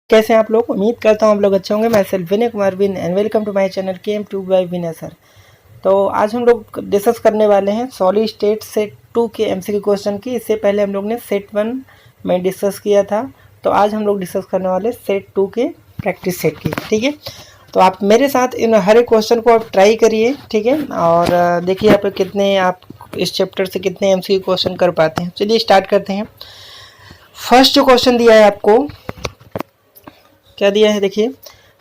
कैसे हैं आप लोग। उम्मीद करता हूँ आप लोग अच्छे होंगे। मैं self Vinay Kumar win and welcome to my channel KM2 by Vinay sir. तो आज हम लोग डिस्कस करने वाले हैं सॉलिड स्टेट सेट 2 के MCQ क्वेश्चन की। इससे पहले हम लोग ने सेट 1 में डिस्कस किया था, तो आज हम लोग डिस्कस करने वाले सेट 2 के प्रैक्टिस सेट की। ठीक है, तो आप मेरे साथ इन हर एक क्वेश्चन को आप ट्राई करिए। ठीक है, और देखिए आप कितने आप इस चैप्टर से कितने MCQ क्वेश्चन कर पाते हैं। चलिए स्टार्ट करते हैं। फर्स्ट जो क्वेश्चन दिया है आपको, क्या दिया है देखिए,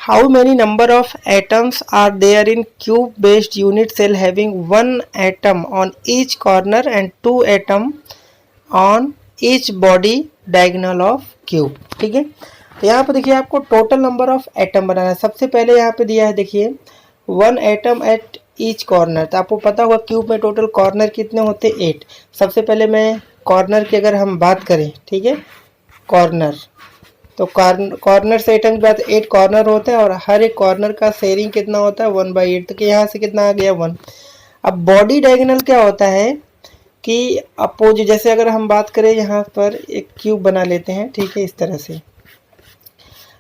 how many number of atoms are there in cube based unit cell having 1 atom on each corner and 2 atom on each body diagonal of cube. ठीक है, तो यहाँ पर देखिए आपको टोटल नंबर ऑफ एटम बनाना है। सबसे पहले यहाँ पे दिया है देखिए 1 एटम एट ईच कॉर्नर। तो आपको पता होगा क्यूब में टोटल कॉर्नर कितने होते हैं, 8। सबसे पहले मैं कॉर्नर की अगर हम बात करें, ठीक है, कॉर्नर, तो कॉर्नर से एटम के बाद 8 कॉर्नर होते हैं और हर एक कॉर्नर का शेयरिंग कितना होता है 1/8। तो यहाँ से कितना आ गया 1। अब बॉडी डायगोनल क्या होता है कि अपोजिट, जैसे अगर हम बात करें यहाँ पर एक क्यूब बना लेते हैं, ठीक है, इस तरह से,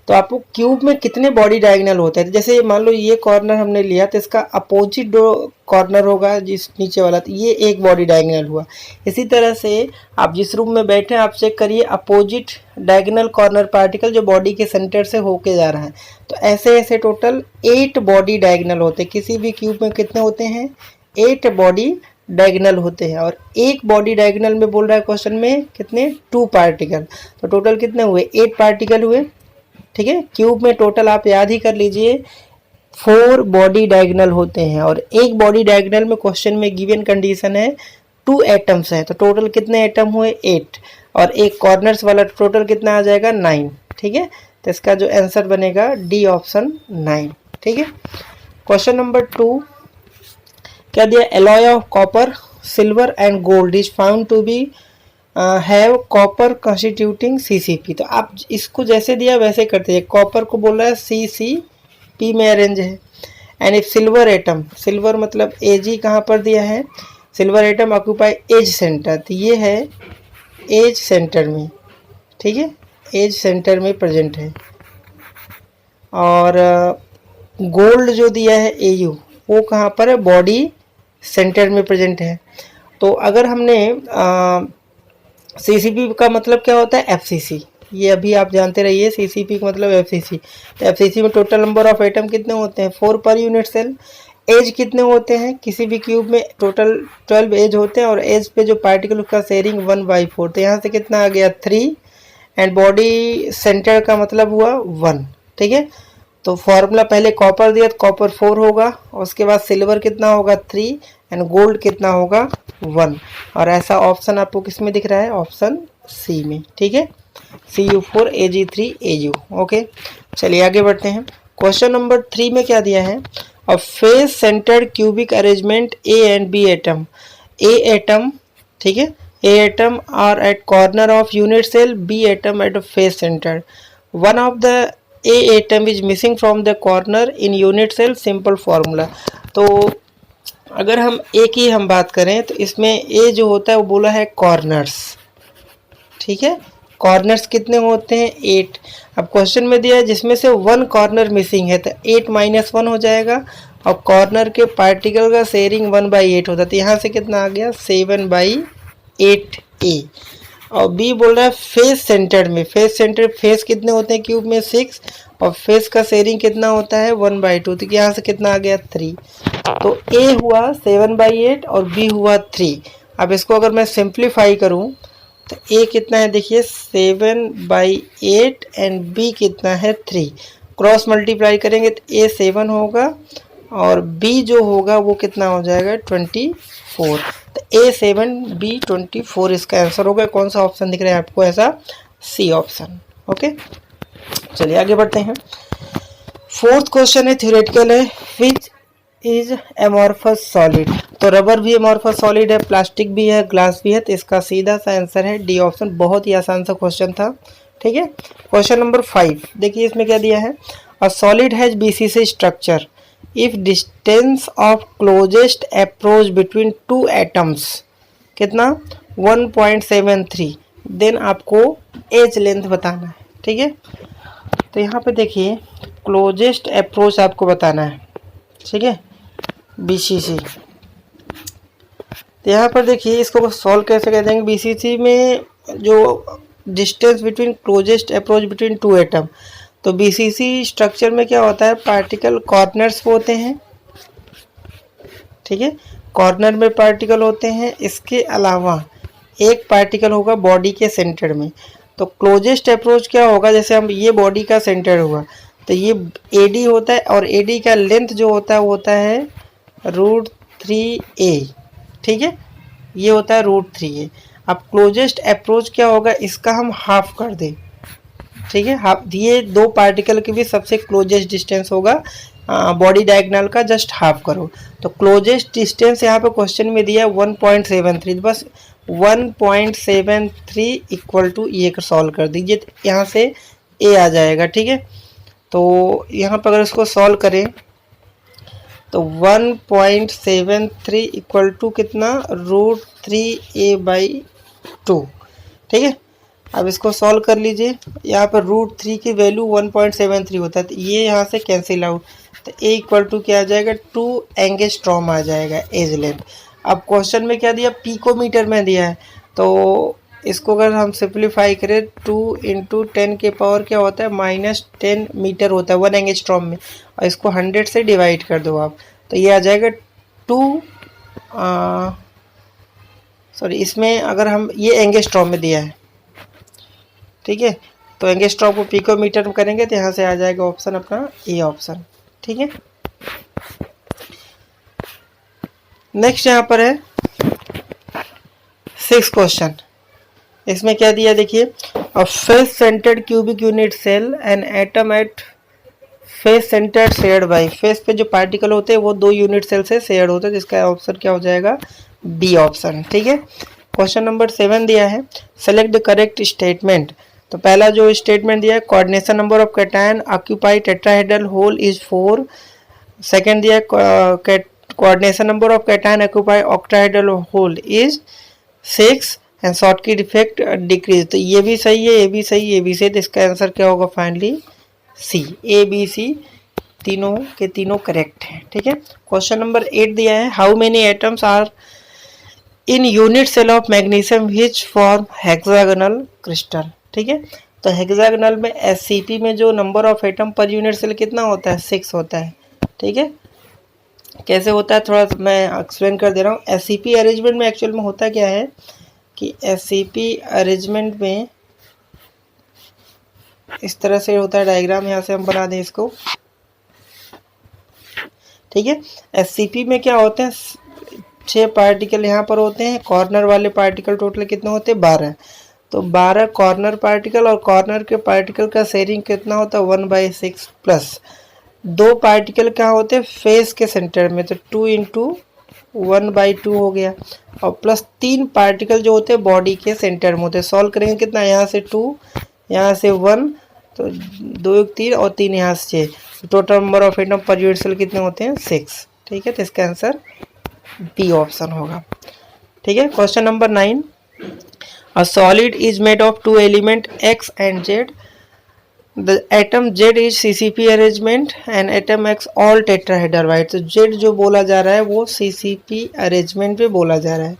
तो आपको क्यूब में कितने बॉडी डायगोनल होते हैं। जैसे मान लो ये कॉर्नर हमने लिया तो इसका अपोजिट कॉर्नर होगा जिस नीचे वाला, तो ये एक बॉडी डायगोनल हुआ। इसी तरह से आप जिस रूम में बैठे हैं आप चेक करिए अपोजिट डायगोनल कॉर्नर पार्टिकल जो बॉडी के सेंटर से होके जा रहा है। तो ऐसे ऐसे टोटल 8 बॉडी डायगोनल होते हैं। किसी भी क्यूब में कितने होते हैं, 8 बॉडी डायगोनल होते हैं। और एक बॉडी डायगोनल में बोल रहा है क्वेश्चन में कितने, 2 पार्टिकल। तो टोटल कितने हुए, 8 पार्टिकल हुए। ठीक है, क्यूब में टोटल आप याद ही कर लीजिए 4 बॉडी डायगोनल होते हैं और एक बॉडी डायगोनल में क्वेश्चन में गिवन कंडीशन है 2 एटम्स है। तो टोटल कितने एटम हुए, 8, और एक कॉर्नर्स वाला टोटल कितना आ जाएगा 9। ठीक है, तो इसका जो आंसर बनेगा डी ऑप्शन 9। ठीक है, क्वेश्चन नंबर 2 क्या दिया, alloy of copper silver and gold is found to be have copper constituting CCP। तो आप इसको जैसे दिया वैसे करते हैं। कॉपर को बोल रहा है CCP में अरेंज है। And if silver atom, silver मतलब AG कहाँ पर दिया है, silver atom occupy edge centre, तो ये है एज सेंटर में। ठीक है, एज सेंटर में प्रेजेंट है। और गोल्ड जो दिया है AU, वो कहाँ पर है, बॉडी सेंटर में प्रेजेंट है। तो अगर हमने CCP का मतलब क्या होता है, FCC, ये अभी आप जानते रहिए। CCP का मतलब FCC। तो FCC में टोटल नंबर ऑफ एटम कितने होते हैं, 4 पर यूनिट सेल। एज कितने होते हैं, किसी भी क्यूब में टोटल 12 एज होते हैं और एज पे जो पार्टिकल उसका शेयरिंग 1/4। तो यहाँ से कितना आ गया 3। एंड बॉडी सेंटर का मतलब हुआ 1। ठीक है, तो फॉर्मूला पहले कॉपर दिया तो कॉपर 4 होगा, और उसके बाद सिल्वर कितना होगा 3, एंड गोल्ड कितना होगा 1। और ऐसा ऑप्शन आपको किस में दिख रहा है, ऑप्शन C में। ठीक है, Cu4 Ag3 Au। ओके, चलिए आगे बढ़ते हैं। क्वेश्चन नंबर 3 में क्या दिया है, a face centred cubic arrangement A and B atom. A atom, ठीक है, A atom are at corner of unit cell, B atom at face centre. One of the A atom is missing from the corner in unit cell, simple formula. तो अगर हम A की हम बात करें तो इसमें A जो होता है वो बोला है कॉर्नर्स। ठीक है, कॉर्नर्स कितने होते हैं, 8। अब क्वेश्चन में दिया है जिसमें से 1 कॉर्नर मिसिंग है, तो 8 - 1 हो जाएगा, और कॉर्नर के पार्टिकल का शेयरिंग 1/8 होता है। तो यहाँ से कितना आ गया 7/8 A। और B बोल रहा है फेस सेंटर में, फेस सेंटर, फेस कितने होते हैं क्यूब में 6, और फेस का शेयरिंग कितना होता है 1/2। तो यहाँ से कितना आ गया 3। तो A हुआ 7/8 और B हुआ 3। अब इसको अगर मैं सिंप्लीफाई करूँ तो A कितना है देखिए 7/8 एंड B कितना है 3। क्रॉस मल्टीप्लाई करेंगे तो A 7 होगा और B जो होगा वो कितना हो जाएगा 24। तो A 7 B 24 इसका आंसर होगा। कौन सा ऑप्शन दिख रहा है आपको, ऐसा C ऑप्शन। ओके, चलिए आगे बढ़ते हैं। 4th क्वेश्चन है, थ्योरेटिकल है, विच इज एमॉर्फस सॉलिड। तो रबर भी एमॉर्फस सॉलिड है, प्लास्टिक भी है, ग्लास भी है। तो इसका सीधा सा आंसर है D ऑप्शन। बहुत ही आसान सा क्वेश्चन था। ठीक है, क्वेश्चन नंबर 5 देखिए, इसमें क्या दिया है, a solid has BCC structure if distance of closest approach between 2 atoms कितना 1.73, देन आपको एज लेंथ बताना है। ठीक है, तो यहाँ पे देखिए क्लोजेस्ट अप्रोच आपको बताना है, ठीक है, BCC। तो यहाँ पर देखिए इसको सॉल्व कैसे कर देंगे। BCC में जो distance between closest approach between two atom, तो BCC स्ट्रक्चर में क्या होता है, पार्टिकल कॉर्नर्स होते हैं, ठीक है, कॉर्नर में पार्टिकल होते हैं। इसके अलावा एक पार्टिकल होगा बॉडी के सेंटर में। तो क्लोजेस्ट अप्रोच क्या होगा, जैसे हम ये बॉडी का सेंटर हुआ तो ये AD होता है और AD का लेंथ जो होता है वो होता है √3a, ठीक है, ये होता है √3a। अब क्लोजेस्ट अप्रोच क्या होगा, इसका हम हाफ कर दें, ठीक है, हाफ, ये दो पार्टिकल के बीच सबसे क्लोजेस्ट डिस्टेंस होगा बॉडी डायगोनल का, जस्ट हाफ करो। तो क्लोजेस्ट डिस्टेंस यहाँ पे क्वेश्चन में दिया है 1.73, बस 1.73 इक्वल टू ये सॉल्व कर दीजिए, तो यहाँ से A आ जाएगा, ठीक है। तो यहाँ पर अगर इसको सॉल्व करें तो 1.73 इक्वल टू कितना, √3a/2, ठीक है। अब इसको सॉल्व कर लीजिए, यहाँ पर √3 की वैल्यू 1.73 होता है, तो ये यहाँ से कैंसिल आउट, तो A इक्वल टू क्या आ जाएगा, 2 एंगस्ट्रॉम आ जाएगा एज लेंथ। अब क्वेश्चन में क्या दिया, पिकोमीटर में दिया है, तो इसको अगर हम सिंप्लीफाई करें 2 × 10 के पावर क्या होता है, -10 मीटर होता है 1 एंगस्ट्रॉम में, और इसको 100 से डिवाइड कर दो आप, तो ये आ जाएगा 2 सॉरी इसमें अगर हम ये एंगस्ट्रॉम में दिया है, ठीक है, तो एंगस्ट्रॉम को पिकोमीटर में करेंगे तो यहाँ से आ जाएगा ऑप्शन अपना ए ऑप्शन, ठीक है। नेक्स्ट यहाँ पर है 6 क्वेश्चन। इसमें क्या दिया देखिए, a face centred cubic unit cell an atom at face centred shared by, face पे जो पार्टिकल होते हैं वो 2 यूनिट सेल से शेयर होते हैं, जिसका ऑप्शन क्या हो जाएगा, बी ऑप्शन, ठीक है। क्वेश्चन नंबर 7 दिया है, सेलेक्ट द करेक्ट स्टेटमेंट। तो पहला जो स्टेटमेंट दिया है, coordination number of cation occupy tetrahedral hole is 4। Second दिया है, coordination number of cation occupy octahedral hole is 6 and Schottky defect decrease. तो ये भी सही है, ये भी सही, ये भी सही, तो इसका आंसर क्या होगा finally C, A B C तीनों के तीनों करेक्ट हैं, ठीक है। क्वेश्चन नंबर 8 दिया है, how many atoms are in unit cell of magnesium which form hexagonal crystal, ठीक है। तो हेक्सागोनल में SCP में जो नंबर ऑफ एटम पर यूनिट सेल कितना होता है, 6 होता है, ठीक है। कैसे होता है थोड़ा मैं एक्सप्लेन कर दे रहा हूँ। SCP अरेंजमेंट में एक्चुअल में होता क्या है कि SCP अरेंजमेंट में इस तरह से होता है डायग्राम, यहाँ से हम बना दें इसको, ठीक है। SCP में क्या होते हैं, 6 पार्टिकल यहाँ पर होते हैं, कॉर्नर वाले पार्टिकल टोटल कितने होते हैं, 12। तो 12 कॉर्नर पार्टिकल, और कॉर्नर के पार्टिकल का शेयरिंग कितना होता है, 1/6 प्लस 2 पार्टिकल क्या होते हैं फेस के सेंटर में, तो 2 × 1/2 हो गया, और प्लस 3 पार्टिकल जो होते हैं बॉडी के सेंटर में होते हैं। सॉल्व करेंगे कितना, यहाँ से 2, यहाँ से 1, तो 2 × 3 और 3 यहाँ से 6, टोटल नंबर ऑफ एटम पर यूनिट सेल कितने होते हैं, 6, ठीक है। तो इसका आंसर बी ऑप्शन होगा, ठीक है। Question number 9, a solid is made of 2 element X and Z, the atom Z is CCP arrangement and atom X all tetrahedral, right. तो Z जो बोला जा रहा है वो CCP अरेंजमेंट पे बोला जा रहा है,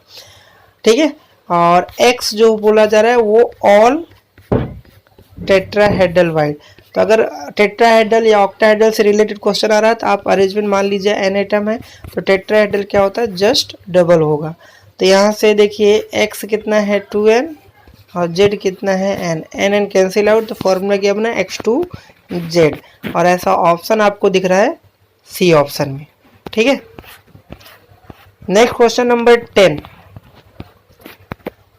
ठीक है, और X जो बोला जा रहा है वो ऑल टेट्राहेड्रल, वाइट। तो अगर टेट्राहेड्रल या ऑक्टाहेड्रल से रिलेटेड क्वेश्चन आ रहा है तो आप अरेंजमेंट मान लीजिए n एटम है, तो टेट्राहेड्रल क्या होता है, जस्ट डबल होगा। तो यहाँ से देखिए x कितना है 2n और z कितना है n, n कैंसिल आउट, तो फॉर्मूला क्या बना x2z, और ऐसा ऑप्शन आपको दिख रहा है सी ऑप्शन में, ठीक है। Next question number 10।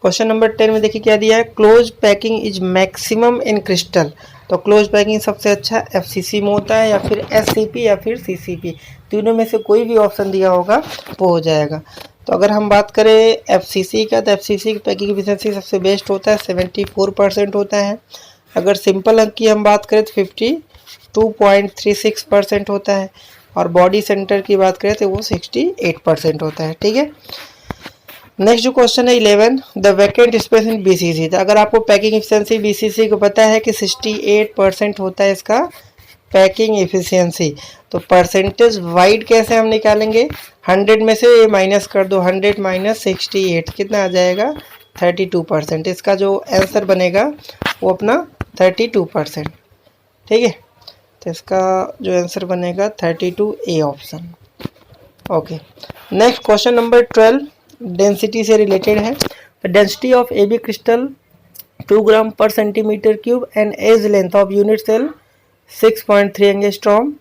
Question number 10 में देखिए क्या दिया है, close packing is maximum in crystal. तो क्लोज पैकिंग सबसे अच्छा FCC में होता है, या फिर SCP या फिर CCP, तीनों में से कोई भी ऑप्शन दिया होगा वो हो जाएगा। तो अगर हम बात करें FCC का, तो FCC की पैकिंग एफिशिएंसी सबसे बेस्ट होता है, 74% होता है। अगर सिंपल अंक की हम बात करें तो 52.36% होता है, और बॉडी सेंटर की बात करें तो वो 68% होता है, ठीक है। नेक्स्ट जो क्वेश्चन है 11, the vacant space in BCC. तो अगर आपको पैकिंग एफिशिएंसी बीसीसी को पता है कि 68% होता है इसका पैकिंग एफिशिएंसी, तो परसेंटेज वाइड कैसे हम निकालेंगे, 100 में से ये माइनस कर दो, 100 माइनस 68 कितना आ जाएगा 32%। इसका जो आंसर बनेगा वो अपना 32%। ठीक है, तो इसका जो आंसर बनेगा 32 A option. Okay, next question number 12 density से रिलेटेड है। Density of A B crystal 2 gram पर centimetre cube and edge length of unit cell 6.3 angstrom,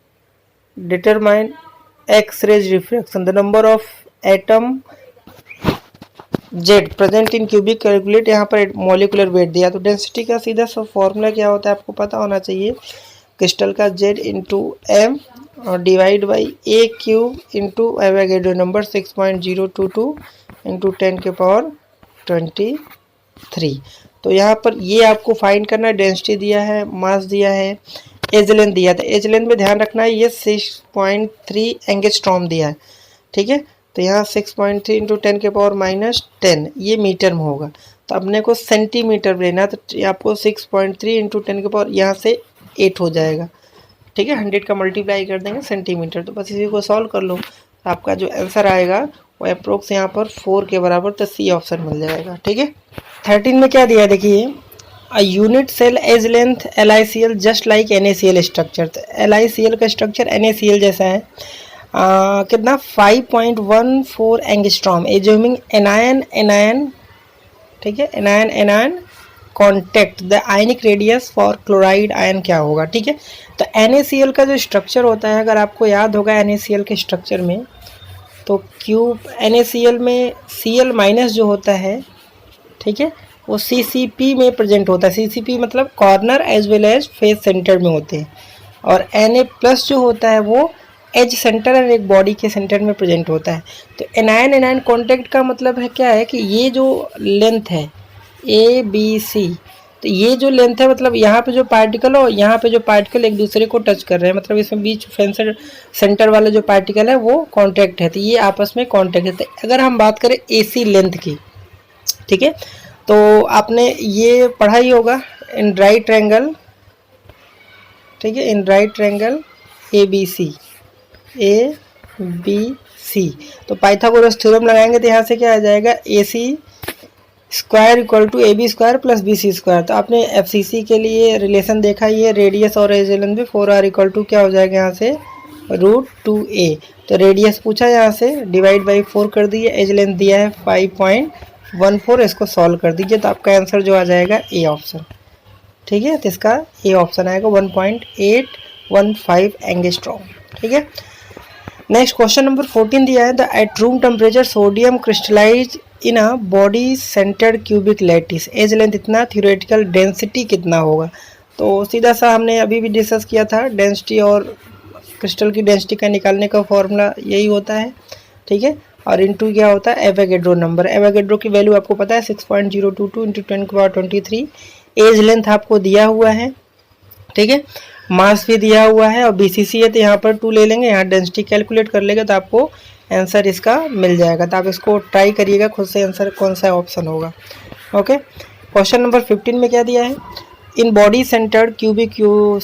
determine X rays refraction, the number of atom Z present in cubic, calculate. यहाँ पर molecular weight दिया, तो density का सीधा सा formula क्या होता है आपको पता होना चाहिए, क्रिस्टल का जेड इंटू एम और divide by A cube into Avogadro number 6.022 into 10 के पावर 23। तो यहाँ पर ये आपको फाइंड करना है, डेंसिटी दिया है, मास दिया है, एज लेंथ दिया था। एज लेंथ में ध्यान रखना है ये 6.3 एंगस्ट्रॉम दिया है। ठीक है, तो यहाँ 6.3 इंटू 10 के पावर -10 ये मीटर में होगा, तो अपने को सेंटीमीटर में लेना, तो आपको 6.3 इंटू 10 के पावर यहाँ से 8 हो जाएगा। ठीक है, 100 का मल्टीप्लाई कर देंगे सेंटीमीटर, तो बस इसी को सॉल्व कर लो, आपका जो आंसर आएगा वो अप्रोक्स यहाँ पर 4 के बराबर, तो सी ऑप्शन मिल जाएगा। ठीक है, 13 में क्या दिया है देखिए, a unit cell edge length LiCl just like NaCl structure. तो LiCl का स्ट्रक्चर NaCl जैसा है, कितना 5.14 एंगस्ट्रॉम, एज्यूमिंग एनायन। ठीक है, anion contact the ionic radius for chloride ion क्या होगा। ठीक है, तो NaCl का जो स्ट्रक्चर होता है, अगर आपको याद होगा NaCl के स्ट्रक्चर में, तो क्यूब NaCl में Cl माइनस जो होता है, ठीक है, वो CCP में प्रेजेंट होता है। CCP मतलब corner as well as face centre में होते हैं, और Na प्लस जो होता है वो एज सेंटर और एक बॉडी के सेंटर में प्रेजेंट होता है। तो एनायन कॉन्टैक्ट का मतलब है क्या है कि ये जो लेंथ है ABC, तो ये जो लेंथ है मतलब यहाँ पे जो पार्टिकल और यहाँ पे जो पार्टिकल एक दूसरे को टच कर रहे हैं, मतलब इसमें बीच सेंटर वाला जो पार्टिकल है वो कांटेक्ट है, तो ये आपस में कांटेक्ट है। तो अगर हम बात करें AC लेंथ की, ठीक है, तो आपने ये पढ़ा ही होगा इन राइट ट्रायंगल। ठीक है, इन राइट ट्रायंगल ABC, तो पाइथागोरस थ्योरम लगाएंगे, तो यहाँ से क्या आ जाएगा, AC square equal to AB square plus BC square. तो आपने FCC के लिए रिलेशन देखा, ये रेडियस और एज लेंथ में 4r इक्वल टू क्या हो जाएगा यहाँ से √2a। तो रेडियस पूछा यहाँ से, डिवाइड बाई 4 कर दिए, एज लेंथ दिया है 5.14, इसको सॉल्व कर दीजिए, तो आपका आंसर जो आ जाएगा ए ऑप्शन। ठीक है, तो इसका ए ऑप्शन आएगा 1.815 एंगस्ट्रॉम। ठीक है, नेक्स्ट क्वेश्चन नंबर 14 दिया है, the at room temperature sodium crystallise in a body centred cubic lattice, edge length इतना, थ्योरेटिकल डेंसिटी कितना होगा। तो सीधा सा हमने अभी भी डिस्कस किया था, डेंसिटी और क्रिस्टल की डेंसिटी का निकालने का फॉर्मूला यही होता है। ठीक है, और इनटू क्या होता है एवोगैड्रो नंबर। एवोगैड्रो की वैल्यू आपको पता है 6.022 इंटू 10 की पावर 23। एज लेंथ आपको दिया हुआ है, ठीक है, मास भी दिया हुआ है, और BCC है तो यहाँ पर 2 ले लेंगे, यहाँ डेंसिटी कैलकुलेट कर लेंगे, तो आपको आंसर इसका मिल जाएगा। तो आप इसको ट्राई करिएगा खुद से, आंसर कौन सा ऑप्शन होगा। ओके, क्वेश्चन नंबर 15 में क्या दिया है, in body centred cubic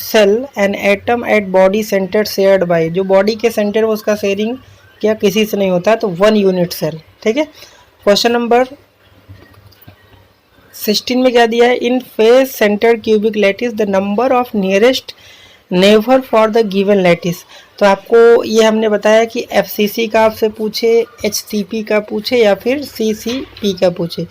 cell an atom at body centre shared by, जो बॉडी के सेंटर उसका शेयरिंग क्या किसी से नहीं होता है, तो 1 यूनिट सेल। ठीक है, क्वेश्चन नंबर 16 में क्या दिया है, in face centre cubic lattice the number of nearest neighbour for the given lattice. तो आपको ये हमने बताया कि FCC का आपसे पूछे, HCP का पूछे या फिर CCP का पूछे,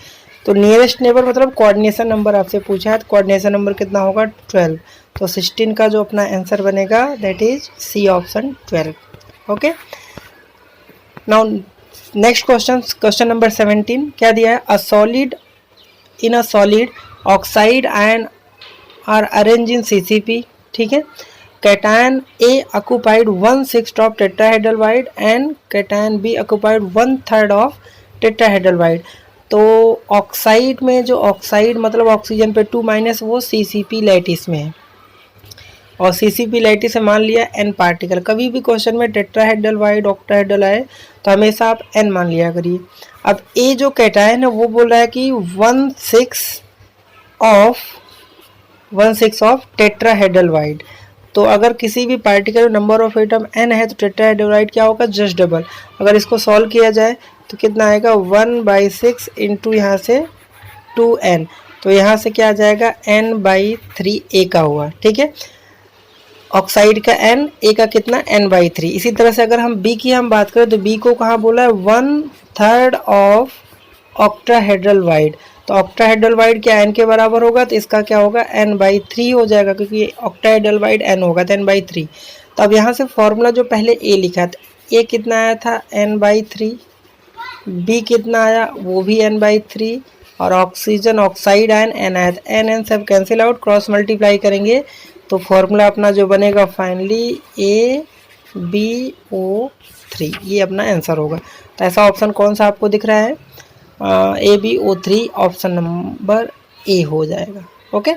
तो नियरेस्ट नेबर मतलब कोऑर्डिनेशन नंबर आपसे पूछा है, तो कोऑर्डिनेशन नंबर कितना होगा 12। तो 16 का जो अपना आंसर बनेगा that is C option 12। Okay, now next question number 17 क्या दिया है, a solid in a solid oxide ion are arrange in CCP। ठीक है, cation A occupied 1/6 of tetrahedral wide and cation B occupied 1/3 of tetrahedral wide। तो oxide में जो oxide मतलब oxygen पे 2- वो CCP लैटिस में है, और CCP लैटिस से मान लिया n पार्टिकल। कभी भी क्वेश्चन में टेट्राहेड्रल वाइड ऑक्टाहेड्रल आए तो हमेशा आप n मान लिया करिए। अब ए जो कैटायन है वो बोल रहा है कि 1/6 ऑफ टेट्राहेड्रल। तो अगर किसी भी particle number of atom n है तो टेट्राहेड्रल क्या होगा, जस्ट डबल। अगर इसको सॉल्व किया जाए तो कितना आएगा, 1/6 इंटू यहाँ से 2n, तो यहाँ से क्या आ जाएगा, n/3 ए का हुआ। ठीक है, ऑक्साइड का n, ए का कितना, n/3। इसी तरह से अगर हम बी की हम बात करें तो बी को कहाँ बोला है, 1/3 ऑफ ऑक्टाहेड्रल वाइड। तो ऑक्टाहेड्रल वाइड क्या n के बराबर होगा, तो इसका क्या होगा, n/3 हो जाएगा, क्योंकि ऑक्टाहेड्रल वाइड n होगा तो n/3। तो अब यहाँ से फॉर्मूला जो पहले ए लिखा था, ए कितना आया था, n/3, बी कितना आया, वो भी n/3, और ऑक्सीजन ऑक्साइड आयन n आया था, n सब कैंसिल आउट, क्रॉस मल्टीप्लाई करेंगे तो फॉर्मूला अपना जो बनेगा फाइनली AbO3, ये अपना आंसर होगा। तो ऐसा ऑप्शन कौन सा आपको दिख रहा है, AbO3 ऑप्शन नंबर ए हो जाएगा। ओके,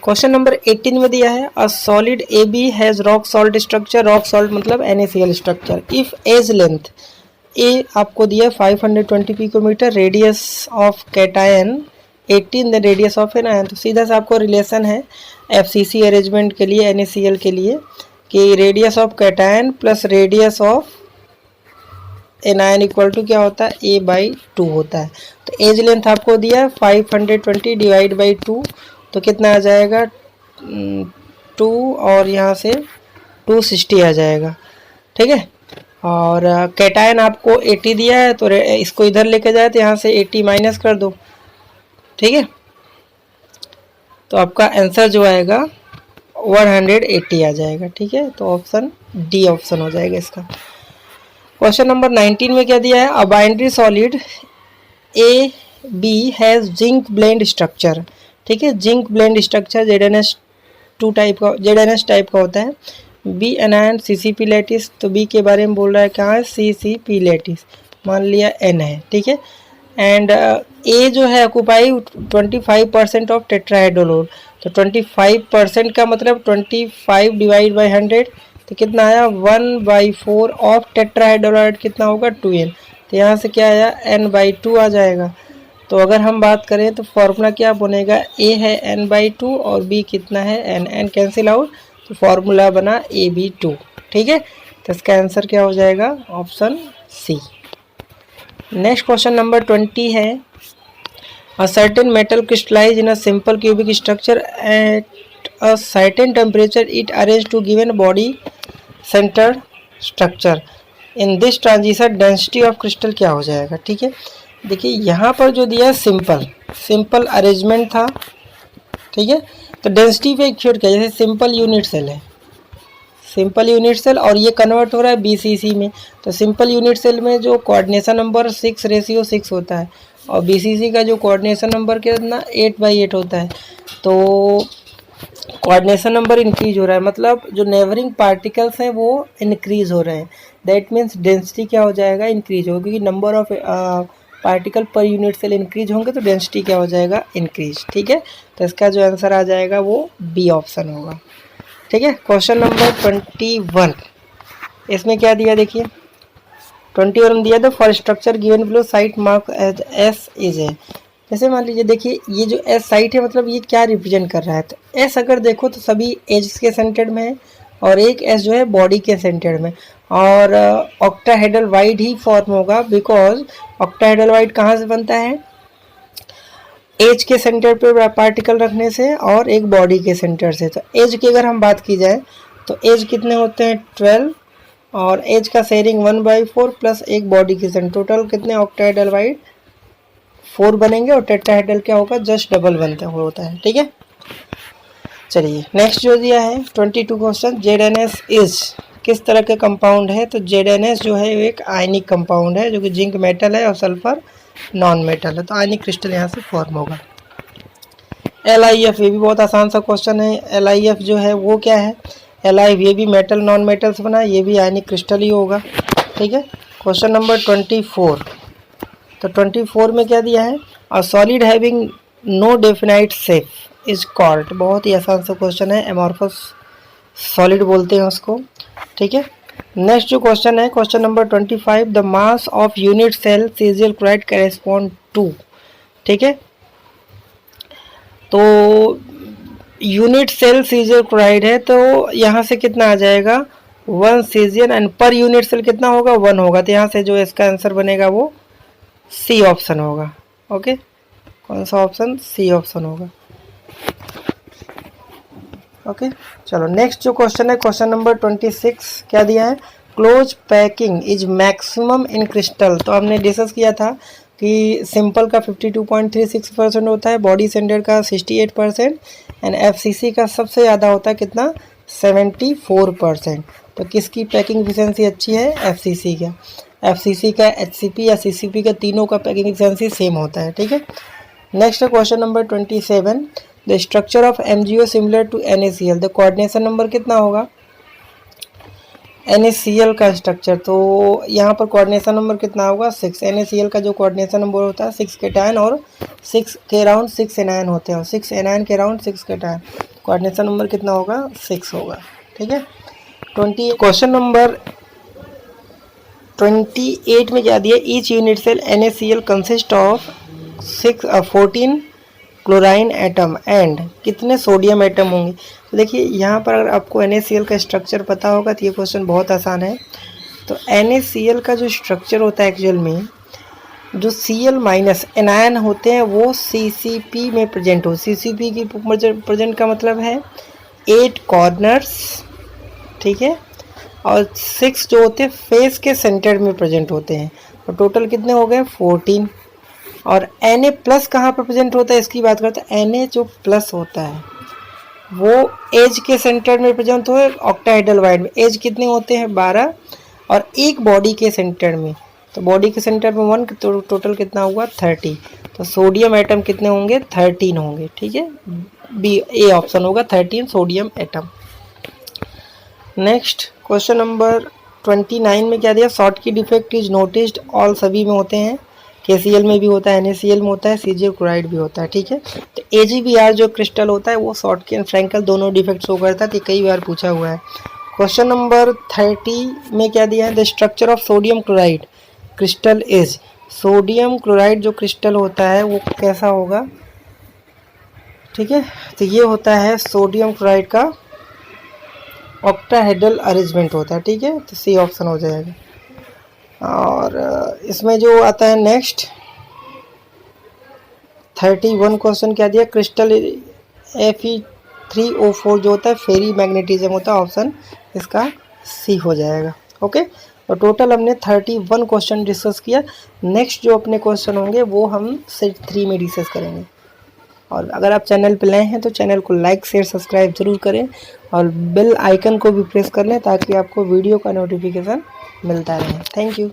क्वेश्चन नंबर 18 में दिया है, a solid AB has rock salt structure, rock salt मतलब NaCl structure, if edge length a आपको दिया 520 picometre, radius of cation 18, the radius of anion. तो सीधा सा आपको रिलेशन है FCC अरेंजमेंट के लिए, NaCl के लिए, कि radius of cation plus radius of anion equal to क्या होता है, A/2 होता है। तो एज लेंथ आपको दिया है 520 डिवाइड बाई 2, तो कितना आ जाएगा 2, और यहाँ से 260 आ जाएगा। ठीक है, और कैटायन आपको 80 दिया है, तो इसको इधर लेके जाए तो यहाँ से 80 माइनस कर दो। ठीक है, तो आपका आंसर जो आएगा 180 आ जाएगा। ठीक है, तो ऑप्शन डी ऑप्शन हो जाएगा इसका। क्वेश्चन नंबर 19 में क्या दिया है, a binary solid AB has zinc blende structure. ठीक है, zinc blende structure ZnS type का होता है। बी एनायन CCP लैटिस, तो बी के बारे में बोल रहा है, कहाँ है, CCP लैटिस, मान लिया n है। ठीक है, एंड ए जो है ऑक्यूपाई 25% ऑफ टेट्राहेड्रोलोड, तो 25% का मतलब 25 डिवाइड बाई 100, तो कितना आया, 1/4 ऑफ टेट्राहेड्रोलाइड कितना होगा, 2n। तो यहाँ से क्या आया, n/2 आ जाएगा। तो अगर हम बात करें तो फॉर्मूला क्या बनेगा, ए है n/2 और बी कितना है, n कैंसिल आउट, तो फॉर्मूला बना AB2। ठीक है, तो इसका आंसर क्या हो जाएगा, option C. Next question number 20 है, a certain metal crystallise in a simple cubic structure at a certain temperature, it arrange to given body centre structure, in this transition density of crystal क्या हो जाएगा। ठीक है, देखिए यहाँ पर जो दिया है सिंपल अरेंजमेंट था। ठीक है, तो डेंसिटी पे एक छोड़ के, जैसे सिंपल यूनिट सेल है, सिंपल यूनिट सेल, और ये कन्वर्ट हो रहा है BCC में। तो सिंपल यूनिट सेल में जो कोऑर्डिनेशन नंबर 6:6 होता है, और BCC का जो कोऑर्डिनेशन नंबर कितना 8/8 होता है। तो कोऑर्डिनेशन नंबर इंक्रीज हो रहा है, मतलब जो नेबरिंग पार्टिकल्स हैं वो इंक्रीज हो रहे हैं, दैट मीन्स डेंसिटी क्या हो जाएगा, इंक्रीज होगा, क्योंकि नंबर ऑफ पार्टिकल पर यूनिट सेल इंक्रीज होंगे तो डेंसिटी क्या हो जाएगा, इंक्रीज। ठीक है, तो इसका जो आंसर आ जाएगा वो बी ऑप्शन होगा। ठीक है, क्वेश्चन नंबर 21, इसमें क्या दिया, देखिए 21 दिया था, for structure given below site mark as S is है। जैसे मान लीजिए, देखिए ये जो एस साइट है, मतलब ये क्या रिप्रेजेंट कर रहा है, तो एस अगर देखो तो सभी एज के सेंटर में है, और एक एस जो है बॉडी के सेंटर में, और ऑक्टाहेड्रल वाइड ही फॉर्म होगा, बिकॉज ऑक्टाहेड्रल वाइड कहाँ से बनता है, एज के सेंटर पे पार्टिकल रखने से और एक बॉडी के सेंटर से। तो एज की अगर हम बात की जाए तो एज कितने होते हैं, 12, और एज का शेयरिंग 1/4 प्लस एक बॉडी के सेंटर, टोटल कितने ऑक्टाहेड्रल वाइड 4 बनेंगे, और टेट्राहेड्रल क्या होगा, जस्ट डबल बनता होता है। ठीक है, चलिए नेक्स्ट जो दिया है 22 क्वेश्चन, ZnS इज किस तरह के कंपाउंड है। तो ZnS जो है एक आयनिक कंपाउंड है, जो कि जिंक मेटल है और सल्फर नॉन मेटल है, तो आयनिक क्रिस्टल यहाँ से फॉर्म होगा। LiF, ये भी बहुत आसान सा क्वेश्चन है। LiF जो है वो क्या है, LiF ये भी मेटल नॉन मेटल से बना है, ये भी आयनिक क्रिस्टल ही होगा। ठीक है, क्वेश्चन नंबर 24, तो 24 में क्या दिया है, a solid having no definite shape is called, बहुत ही आसान सा क्वेश्चन है, एमॉर्फस सॉलिड बोलते हैं उसको। ठीक है, नेक्स्ट जो क्वेश्चन है, question number 25, the mass of unit cell सीजियल क्लोराइड करेस्पॉन्ड टू। ठीक है, तो यूनिट सेल सीजियल क्लोराइड है, तो यहाँ से कितना आ जाएगा 1 सीजियल, एंड पर यूनिट सेल कितना होगा 1 होगा, तो यहाँ से जो इसका आंसर बनेगा वो सी ऑप्शन होगा। ओके, कौन सा ऑप्शन? सी ऑप्शन होगा। ओके, चलो नेक्स्ट जो क्वेश्चन है, क्वेश्चन नंबर 26 क्या दिया है, close packing is maximum in crystal. तो हमने डिस्कस किया था कि सिंपल का 52.36% होता है, बॉडी स्टैंडर्ड का 68% एंड एफसीसी का सबसे ज़्यादा होता है कितना 74%। तो किसकी पैकिंग एफिशिएंसी अच्छी है? एफसीसी का। एफसीसी का, एचसीपी या सीसीपी का, तीनों का पैकिंग एफिशिएंसी सेम होता है। ठीक है, next question number 27, the structure of MgO similar to NaCl। The coordination number कितना होगा NaCl का स्ट्रक्चर? तो यहाँ पर कोऑर्डिनेशन नंबर कितना होगा 6। NaCl का जो कोऑर्डिनेशन नंबर होता है 6 केटायन और 6 के राउंड 6 एनायन होते हैं, और 6 एनायन के राउंड 6 केटायन। कोऑर्डिनेशन नंबर कितना होगा 6 होगा। ठीक है, 20 क्वेश्चन नंबर 28 में क्या दिया, each unit cell NaCl consist of 14 chlorine atom and कितने सोडियम एटम होंगे। तो देखिए यहाँ पर अगर आपको NaCl का स्ट्रक्चर पता होगा तो ये क्वेश्चन बहुत आसान है। तो NaCl का जो स्ट्रक्चर होता है एक्चुअल में, जो Cl माइनस एनायन होते हैं वो CCP में प्रेजेंट हो। CCP की प्रेजेंट का मतलब है 8 कॉर्नर्स, ठीक है, और 6 जो होते हैं फेस के सेंटर में प्रेजेंट होते हैं। और टोटल कितने हो गए 14। और Na प्लस कहाँ पर प्रेजेंट होता है इसकी बात करते हैं। Na जो प्लस होता है वो एज के सेंटर में प्रेजेंट हो, ऑक्टाहेड्रल वाइड में। एज कितने होते हैं 12, और एक बॉडी के सेंटर में, तो बॉडी के सेंटर में 1, तो टोटल कितना हुआ 30। तो सोडियम एटम कितने होंगे 13 होंगे। ठीक है, बी ए ऑप्शन होगा 13 sodium atom. Next question number 29 में क्या दिया, शॉर्ट की डिफेक्ट इज नोटिस्ड ऑल, सभी में होते हैं, KCl में भी होता है, NaCl में होता है, सीजियल क्लोराइड भी होता है। ठीक है, तो AgBr जो क्रिस्टल होता है वो शॉर्ट की एंड फ्रैंकल दोनों डिफेक्ट शो करता है, तो कई बार पूछा हुआ है। क्वेश्चन नंबर 30 में क्या दिया है, the structure of sodium chloride crystal is. Sodium chloride जो क्रिस्टल होता है वो कैसा होगा? ठीक है, तो ये होता है सोडियम क्लोराइड का ऑक्टाहेड्रल अरेंजमेंट होता है। ठीक है, तो सी ऑप्शन हो जाएगा। और इसमें जो आता है नेक्स्ट 31 क्वेश्चन क्या दिया, क्रिस्टल Fe3O4 जो होता है फेरी मैग्नेटिज्म होता है, ऑप्शन इसका सी हो जाएगा। ओके, और टोटल हमने 31 क्वेश्चन डिस्कस किया। नेक्स्ट जो अपने क्वेश्चन होंगे वो हम सेट 3 में डिस्कस करेंगे। और अगर आप चैनल पर नए हैं तो चैनल को लाइक शेयर सब्सक्राइब जरूर करें, और बेल आइकन को भी प्रेस कर लें ताकि आपको वीडियो का नोटिफिकेशन मिलता रहे। Thank you.